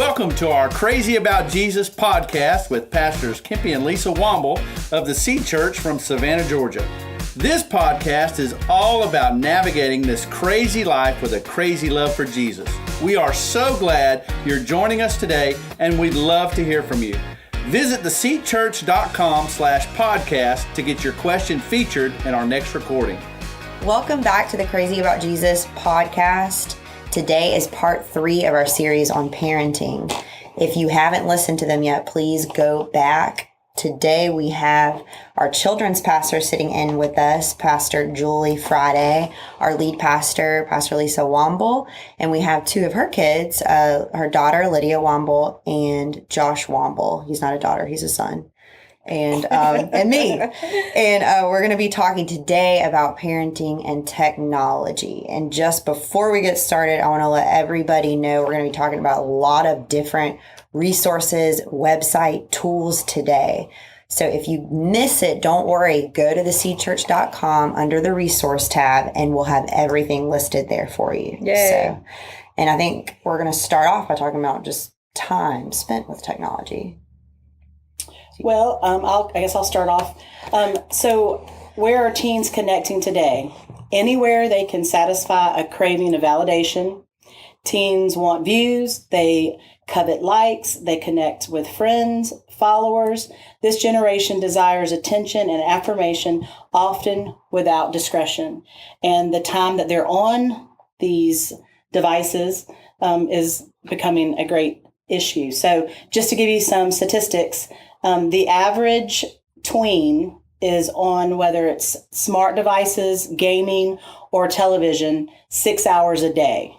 Welcome to our Crazy About Jesus podcast with Pastors Kempy and Lisa Womble of the Seed Church from Savannah, Georgia. This podcast is all about navigating this crazy life with a crazy love for Jesus. We are so glad you're joining us today, and we'd love to hear from you. Visit theseedchurch.com/podcast to get your question featured in our next recording. Welcome back to the Crazy About Jesus podcast. Today is part 3 of our series on parenting. If you haven't listened to them yet, please go back. Today we have our children's pastor sitting in with us, Pastor Julie Friday, our lead pastor, Pastor Lisa Womble, and we have 2 of her kids, her daughter Lydia Womble and Josh Womble. He's not a daughter, he's a son. And me. And we're going to be talking today about parenting and technology. And just before we get started, I want to let everybody know we're going to be talking about a lot of different resources, website tools today. So if you miss it, don't worry. Go to theseedchurch.com under the resource tab, and we'll have everything listed there for you. Yay. And I think we're going to start off by talking about just time spent with technology. Well, I guess I'll start off. So where are teens connecting today? Anywhere they can satisfy a craving of validation. Teens want views. They covet likes. They connect with friends, followers. This generation desires attention and affirmation, often without discretion. And the time that they're on these devices is becoming a great issue. So just to give you some statistics, the average tween is on, whether it's smart devices, gaming, or television, 6 hours a day.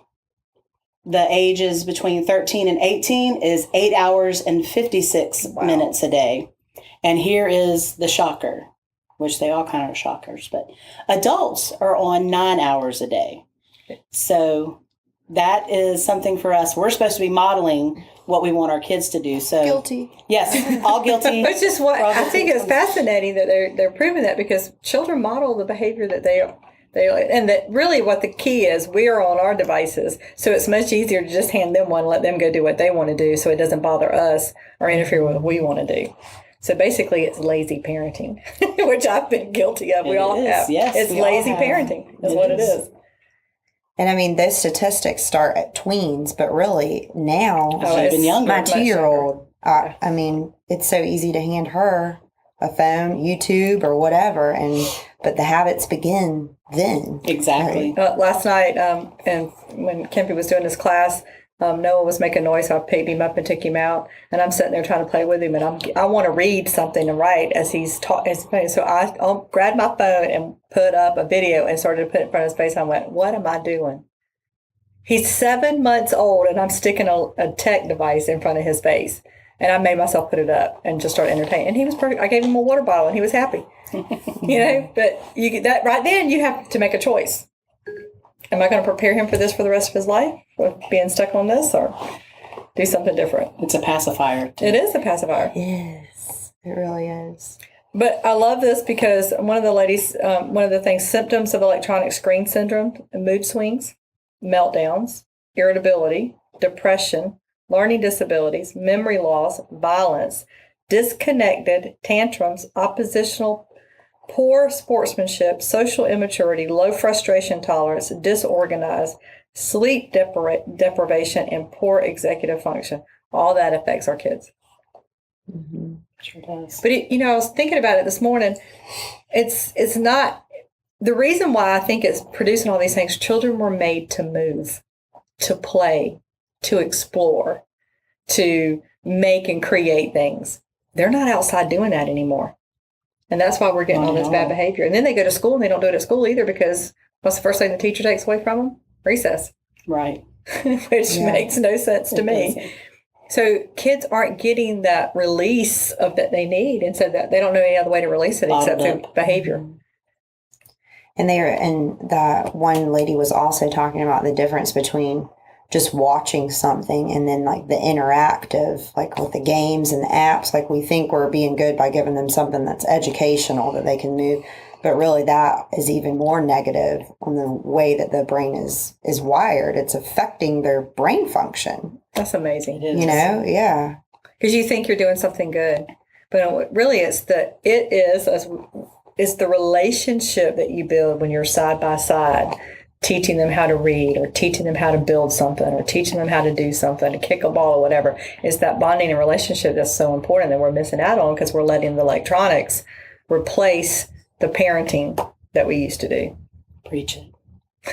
The ages between 13 and 18 is 8 hours and 56 minutes a day. And here is the shocker, which they all kind of are shockers, but adults are on 9 hours a day. So that is something for us. We're supposed to be modeling what we want our kids to do. So Guilty. Yes, all guilty. Which is what I think is fascinating that they're proving that, because children model the behavior that they and that really what the key is, we are on our devices, so it's much easier to just hand them one and let them go do what they want to do, so it doesn't bother us or interfere with what we want to do. So basically, it's lazy parenting, which I've been guilty of. We all have. Yes, it's lazy parenting. That's what it is. And I mean, those statistics start at tweens, but really now, even younger. My 2-year-old, I mean, it's so easy to hand her a phone, YouTube, or whatever, but the habits begin then. Exactly. Right? Last night, and when Kempy was doing his class, Noah was making noise, so I picked him up and took him out, and I'm sitting there trying to play with him, and I want to read something and write as he's talking. So I grabbed my phone and put up a video and started to put it in front of his face. I went, what am I doing? He's 7 months old, and I'm sticking a tech device in front of his face, and I made myself put it up and just start entertaining. And he was perfect. I gave him a water bottle, and he was happy. But you get that right then. You have to make a choice. Am I going to prepare him for this for the rest of his life, with being stuck on this, or do something different? It's a pacifier. It is a pacifier. Yes, it really is. But I love this because one of the things, symptoms of electronic screen syndrome, mood swings, meltdowns, irritability, depression, learning disabilities, memory loss, violence, disconnected, tantrums, oppositional, poor sportsmanship, social immaturity, low frustration tolerance, disorganized, sleep deprivation, and poor executive function. All that affects our kids. Mm-hmm. Sure does. But I was thinking about it this morning. It's not the reason why I think it's producing all these things. Children were made to move, to play, to explore, to make and create things. They're not outside doing that anymore. And that's why we're getting all this bad behavior. And then they go to school and they don't do it at school either, because what's the first thing the teacher takes away from them? Recess. Right. Which makes no sense to me. So kids aren't getting that release of that they need, and so that they don't know any other way to release it except through behavior. And the one lady was also talking about the difference between just watching something and then like the interactive, like with the games and the apps. Like we think we're being good by giving them something that's educational that they can move, but really that is even more negative on the way that the brain is wired. It's affecting their brain function. That's amazing. It is. Yeah. Because you think you're doing something good, but really it's the relationship that you build when you're side by side, teaching them how to read or teaching them how to build something or teaching them how to do something, to kick a ball or whatever. It's that bonding and relationship that's so important that we're missing out on because we're letting the electronics replace the parenting that we used to do. Preach it.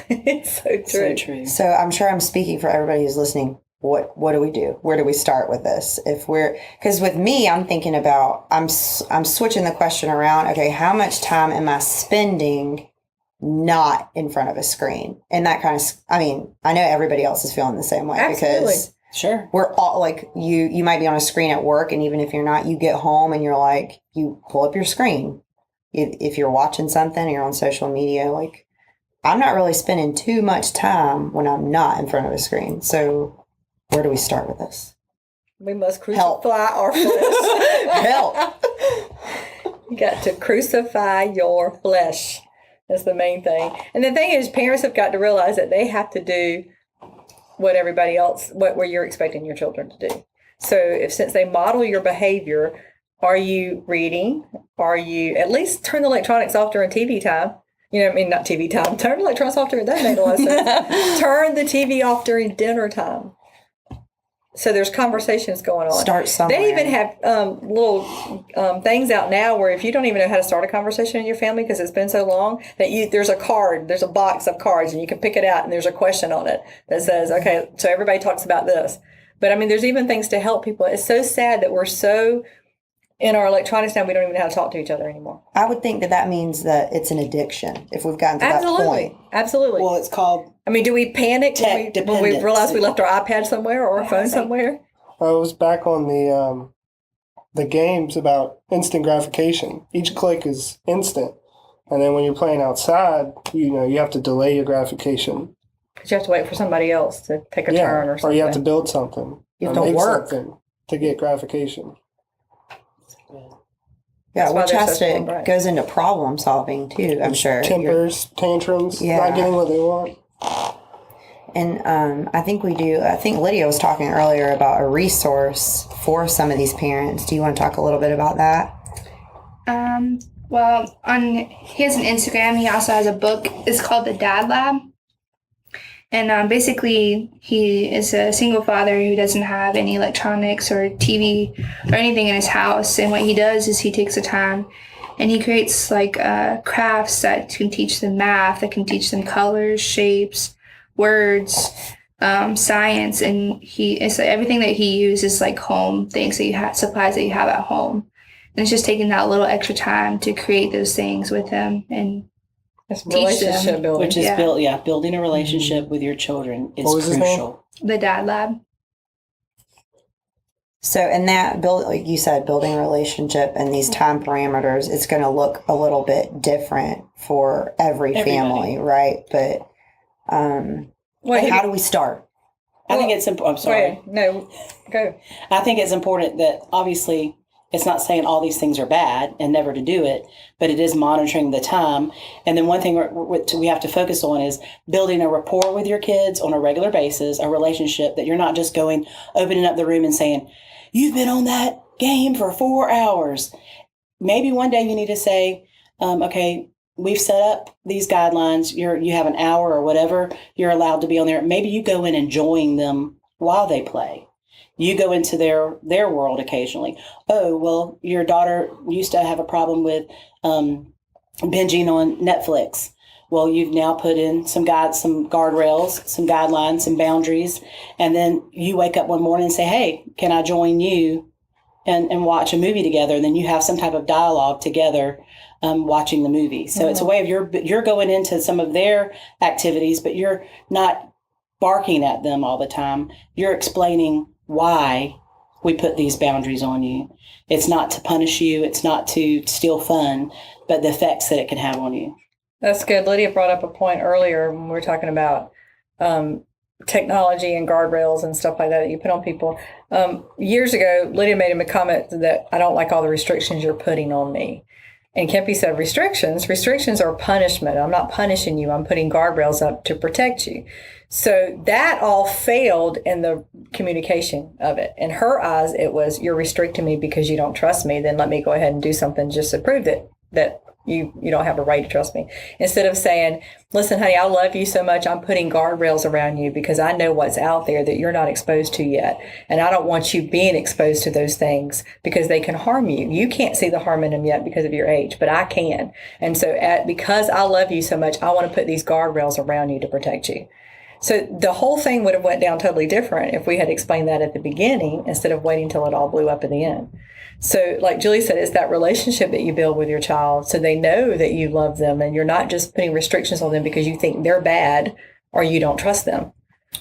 It's so true. So true. So I'm sure I'm speaking for everybody who's listening. What do we do? Where do we start with this? Because with me, I'm thinking about, I'm switching the question around. Okay, how much time am I spending not in front of a screen? And that kind of, I know everybody else is feeling the same way. Absolutely. Because Sure. we're all like, you might be on a screen at work, and even if you're not, you get home and you're like, you pull up your screen. If you're watching something, you're on social media, like, I'm not really spending too much time when I'm not in front of a screen. So where do we start with this? We must crucify our flesh. Help. You got to crucify your flesh. That's the main thing. And the thing is, parents have got to realize that they have to do what everybody else, what you're expecting your children to do. So since they model your behavior, are you reading? Are you, at least turn the electronics off during TV time? Not TV time. Turn the electronics off during, that made a lot of sense. Turn the TV off during dinner time. So there's conversations going on. Start somewhere. They even have little things out now where if you don't even know how to start a conversation in your family because it's been so long, that there's a box of cards and you can pick it out and there's a question on it that says, okay, so everybody talks about this. But there's even things to help people. It's so sad that we're so in our electronics now, we don't even know how to talk to each other anymore. I would think that means that it's an addiction if we've gotten to that point. Absolutely. Well, it's called do we panic tech when we dependence. realize we left our iPad somewhere or our phone somewhere? I was back on the games about instant gratification. Each click is instant. And then when you're playing outside, you have to delay your gratification. Because you have to wait for somebody else to take a turn or something. Or you have to build something. You have to make work. something to get gratification. Yeah, That's why which they're has so to bright. goes into problem solving too, I'm sure. Tempers, tantrums, not getting what they want. And I think Lydia was talking earlier about a resource for some of these parents. Do you want to talk a little bit about that? Well, he has an Instagram. He also has a book. It's called The Dad Lab. And basically, he is a single father who doesn't have any electronics or TV or anything in his house. And what he does is he takes the time and he creates crafts that can teach them math, that can teach them colors, shapes, words, science. And it's everything that he uses home things that you have, supplies that you have at home. And it's just taking that little extra time to create those things with him and It's teach relationship them. building. which is Yeah. building a relationship with your children is What was his name? crucial. The Dad Lab. So in that like you said, building a relationship and these time parameters, it's going to look a little bit different for everybody. Family, right? But how do we start? I think it's important. I'm sorry. No, go. I think it's important that obviously it's not saying all these things are bad and never to do it, but it is monitoring the time. And then one thing we have to focus on is building a rapport with your kids on a regular basis, a relationship that you're not just opening up the room and saying, you've been on that game for 4 hours. Maybe one day you need to say, okay, we've set up these guidelines. You have an hour or whatever you're allowed to be on there. Maybe you go in and join them while they play. You go into their world occasionally. Oh, well, your daughter used to have a problem with binging on Netflix. Well, you've now put in some guardrails, some guidelines, some boundaries. And then you wake up one morning and say, hey, can I join you and watch a movie together? And then you have some type of dialogue together watching the movie. So it's a way of you're going into some of their activities, but you're not barking at them all the time. You're explaining why we put these boundaries on you. It's not to punish you. It's not to steal fun, but the effects that it can have on you. That's good. Lydia brought up a point earlier when we were talking about technology and guardrails and stuff like that you put on people. Years ago, Lydia made him a comment that I don't like all the restrictions you're putting on me. And Kempy said restrictions. Restrictions are punishment. I'm not punishing you. I'm putting guardrails up to protect you. So that all failed in the communication of it. In her eyes, it was, you're restricting me because you don't trust me. Then let me go ahead and do something just to prove that you don't have a right to trust me. Instead of saying, listen, honey, I love you so much. I'm putting guardrails around you because I know what's out there that you're not exposed to yet. And I don't want you being exposed to those things because they can harm you. You can't see the harm in them yet because of your age, but I can. And so because I love you so much, I want to put these guardrails around you to protect you. So the whole thing would have went down totally different if we had explained that at the beginning instead of waiting till it all blew up in the end. So like Julie said, it's that relationship that you build with your child so they know that you love them and you're not just putting restrictions on them because you think they're bad or you don't trust them.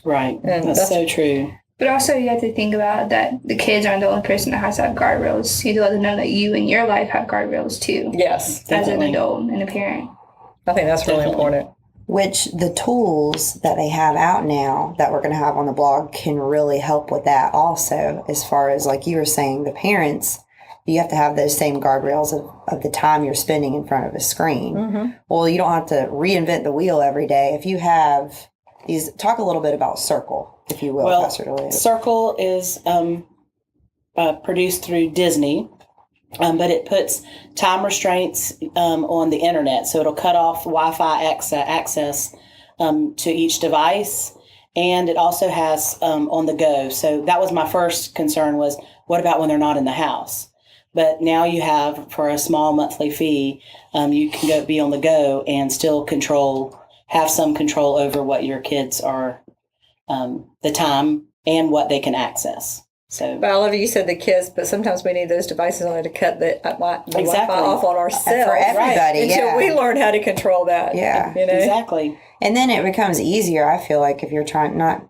Right. And that's so true. But also you have to think about that the kids aren't the only person that has to have guardrails. You have to let them know that you in your life have guardrails too. Yes, definitely. As an adult and a parent. I think that's really important. Which the tools that they have out now that we're going to have on the blog can really help with that also, as far as like you were saying, the parents, you have to have those same guardrails of the time you're spending in front of a screen. Mm-hmm. Well, you don't have to reinvent the wheel every day. If you have these, talk a little bit about Circle, if you will, Pastor DeLeo. Circle is produced through Disney. But it puts time restraints on the internet. So it'll cut off Wi-Fi access to each device. And it also has on the go. So that was my first concern was, what about when they're not in the house? But now you have, for a small monthly fee, you can be on the go and still have some control over what your kids are, the time and what they can access. So, but I love you said the kids, but sometimes we need those devices on there to cut the Wi-Fi off on ourselves. For everybody, Until we learn how to control that. Yeah, you know? Exactly. And then it becomes easier, I feel like, if you're trying, not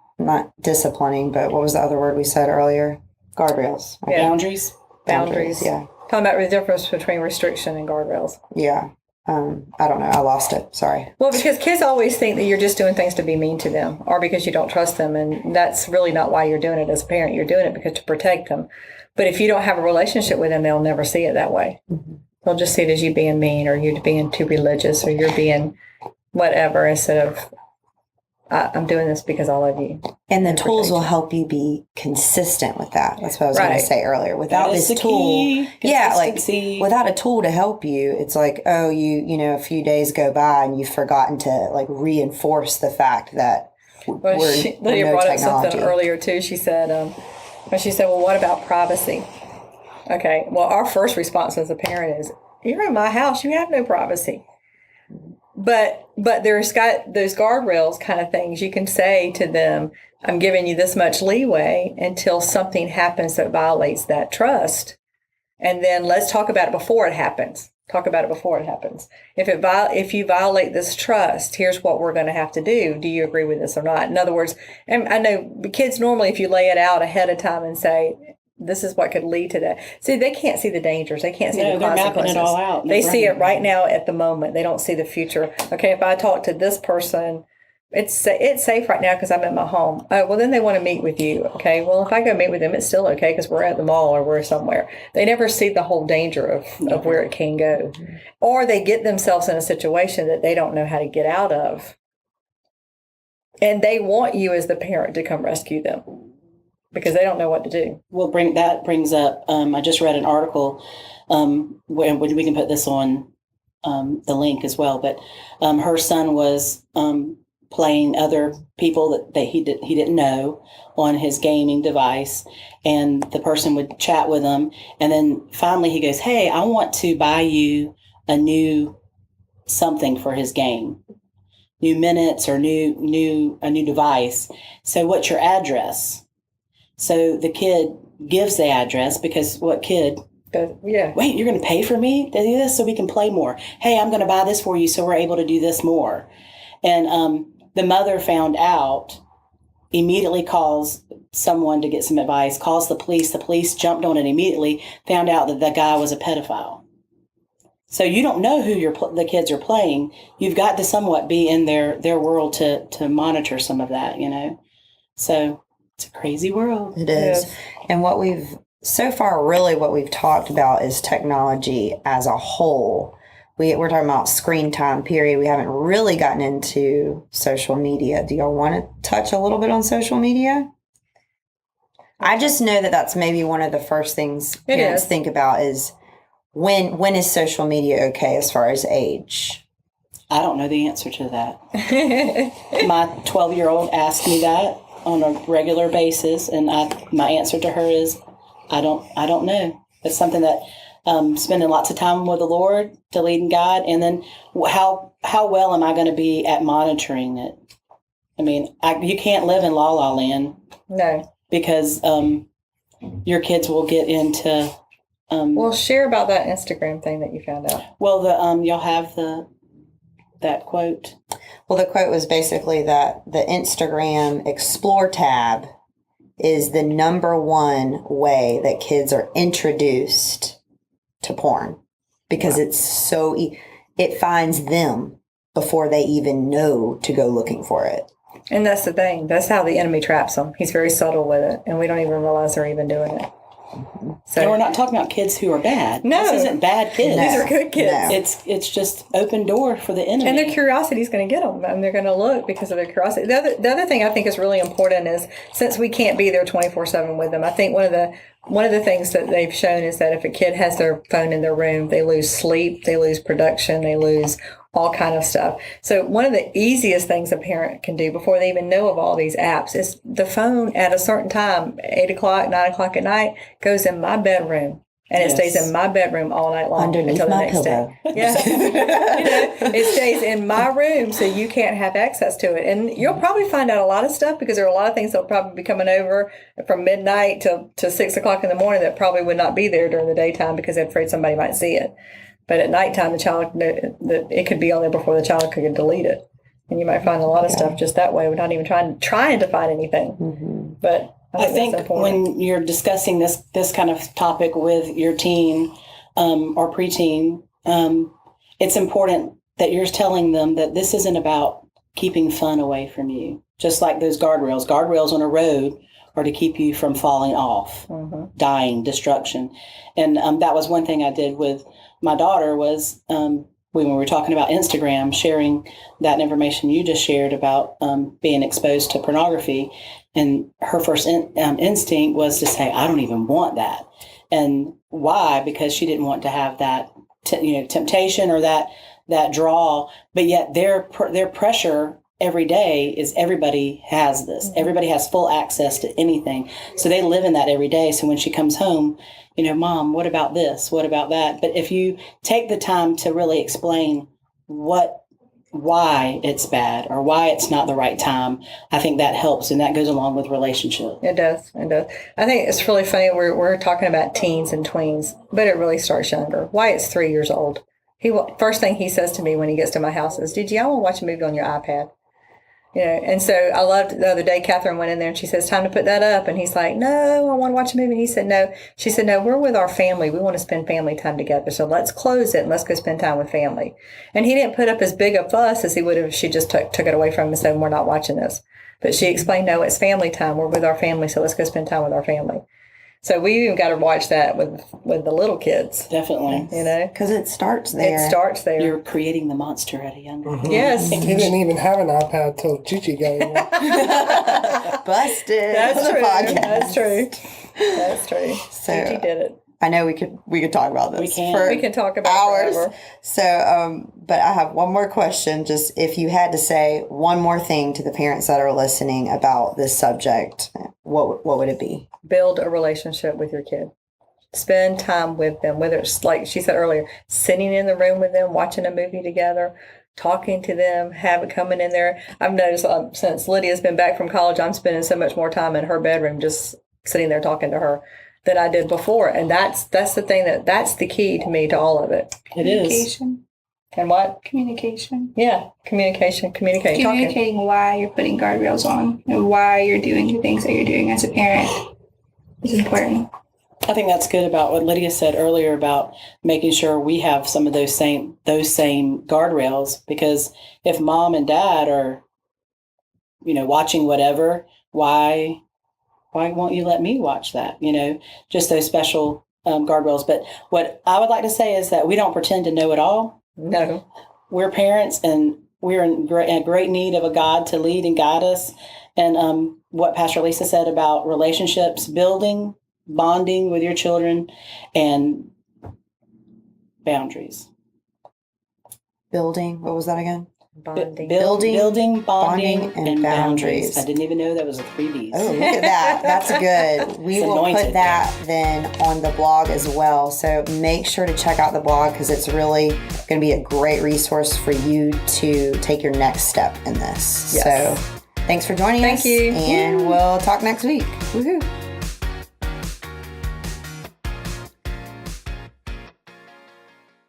disciplining, but what was the other word we said earlier? Guardrails. Yeah. Boundaries, yeah. Talking about the difference between restriction and guardrails. Yeah. I don't know. I lost it. Sorry. Well, because kids always think that you're just doing things to be mean to them or because you don't trust them. And that's really not why you're doing it as a parent. You're doing it because to protect them. But if you don't have a relationship with them, they'll never see it that way. Mm-hmm. They'll just see it as you being mean or you being too religious or you're being whatever instead of, I'm doing this because I love you. And the tools will help you be consistent with that. That's what I was going to say earlier. Without this tool, without a tool to help you, it's like, oh, you know, a few days go by and you've forgotten to like reinforce the fact that Lydia brought up something earlier too. She said, well, what about privacy? Okay. Well, our first response as a parent is, you're in my house. You have no privacy. But there's got those guardrails kind of things. You can say to them, I'm giving you this much leeway until something happens that violates that trust. And then let's talk about it before it happens. If you violate this trust, here's what we're going to have to do. Do you agree with this or not? In other words, and I know the kids normally, if you lay it out ahead of time and say, this is what could lead to that. See, they can't see the dangers. They can't see the consequences. They're mapping it all out. They see it right now at the moment. They don't see the future. Okay, if I talk to this person, it's safe right now because I'm at my home. Oh, well, then they want to meet with you. Okay, well, if I go meet with them, it's still okay because we're at the mall or we're somewhere. They never see the whole danger of where it can go. Or they get themselves in a situation that they don't know how to get out of. And they want you as the parent to come rescue them. Because they don't know what to do. Well, that brings up, I just read an article, where we can put this on the link as well, but her son was playing other people that he didn't know on his gaming device, and the person would chat with him, and then finally he goes, hey, I want to buy you a new something for his game, new minutes or a new device. So what's your address? So the kid gives the address because what kid? Yeah. Wait, you're going to pay for me to do this so we can play more? Hey, I'm going to buy this for you so we're able to do this more. And the mother found out, immediately calls someone to get some advice, calls the police. The police jumped on it immediately, found out that the guy was a pedophile. So you don't know who the kids are playing. You've got to somewhat be in their world to monitor some of that, you know. So it's a crazy world. It is. And what we've So far, really what we've talked about is technology as a whole. We're talking about screen time, period. We haven't really gotten into social media. Do y'all want to touch a little bit on social media? I just know that that's maybe one of the first things parents think about is when is social media okay as far as age? I don't know the answer to that. My 12-year-old asks me that on a regular basis, and my answer to her is, I don't know. It's something that spending lots of time with the Lord to lead and guide, and then how well am I going to be at monitoring it? I mean, you can't live in la la land. No. Because your kids will get into. Well, share about that Instagram thing that you found out. Well, y'all have that quote. Well, the quote was basically that the Instagram Explore tab is the number one way that kids are introduced to porn because it's so it finds them before they even know to go looking for it. And that's the thing. That's how the enemy traps them. He's very subtle with it, and we don't even realize they're even doing it. So and we're not talking about kids who are bad. No. This isn't bad kids. No. These are good kids. No. It's just open door for the enemy. And their curiosity is going to get them, and they're going to look because of their curiosity. The other thing I think is really important is since we can't be there 24/7 with them, I think one of the things that they've shown is that if a kid has their phone in their room, they lose sleep, they lose production, they lose all kind of stuff. So one of the easiest things a parent can do before they even know of all these apps is the phone at a certain time, 8 o'clock, 9 o'clock at night, goes in my bedroom. And it stays in my bedroom all night long underneath until the my next pillow. day. Yeah. It stays in my room so you can't have access to it. And you'll probably find out a lot of stuff because there are a lot of things that'll probably be coming over from midnight to 6 o'clock in the morning that probably would not be there during the daytime because they're afraid somebody might see it. But at nighttime, the child, it could be on there before the child could delete it. And you might find a lot of stuff just that way without even trying to find anything. Mm-hmm. But I think when you're discussing this kind of topic with your teen or preteen, it's important that you're telling them that this isn't about keeping fun away from you. Just like those guardrails. Guardrails on a road are to keep you from falling off, dying, destruction. And that was one thing I did with my daughter was when we were talking about Instagram, sharing that information you just shared about being exposed to pornography. And her first instinct was to say, I don't even want that. And why? Because she didn't want to have that temptation or that draw. But yet their pressure every day is everybody has this. Mm-hmm. Everybody has full access to anything. So they live in that every day. So when she comes home, Mom, what about this? What about that? But if you take the time to really explain why it's bad or why it's not the right time, I think that helps, and that goes along with relationship. It does. I think it's really funny. We're talking about teens and tweens, but it really starts younger. Wyatt's 3 years old. First thing he says to me when he gets to my house is, "Did y'all want to watch a movie on your iPad?" And so I loved the other day, Catherine went in there and she says, "Time to put that up." And he's like, "No, I want to watch a movie." And he said, "No." She said, "No, we're with our family. We want to spend family time together. So let's close it and let's go spend time with family." And he didn't put up as big a fuss as he would have if she just took it away from him and said, "We're not watching this." But she explained, "No, it's family time. We're with our family. So let's go spend time with our family." So we even got to watch that with the little kids. Definitely. Because it starts there. It starts there. You're creating the monster at a younger age. Yes. He didn't even have an iPad till Gigi got in there. Busted. That's true. Podcast. That's true. So Gigi did it. I know we could talk about this. We can talk about hours. Forever. So, but I have one more question. Just if you had to say one more thing to the parents that are listening about this subject, what would it be? Build a relationship with your kid. Spend time with them, whether it's like she said earlier, sitting in the room with them, watching a movie together, talking to them, have it coming in there. I've noticed since Lydia's been back from college, I'm spending so much more time in her bedroom just sitting there talking to her than I did before. And that's the thing that's the key to me to all of it. It is. Communication. And what? Communication. Yeah, communicating. Communicating why you're putting guardrails on and why you're doing the things that you're doing as a parent is important. I think that's good about what Lydia said earlier about making sure we have some of those same guardrails, because if mom and dad are, watching whatever, why why won't you let me watch that? Just those special guardrails. But what I would like to say is that we don't pretend to know it all. No. We're parents, and we're in great need of a God to lead and guide us. And what Pastor Lisa said about relationships, building, bonding with your children, and boundaries. Building, what was that again? Bonding. Building, bonding, and boundaries. I didn't even know that was a 3 Bs. Oh, look at that. That's good. We It's will anointed, put that then on the blog as well. So make sure to check out the blog because it's really going to be a great resource for you to take your next step in this. Yes. So thanks for joining us. Thank you. And we'll talk next week. Woohoo.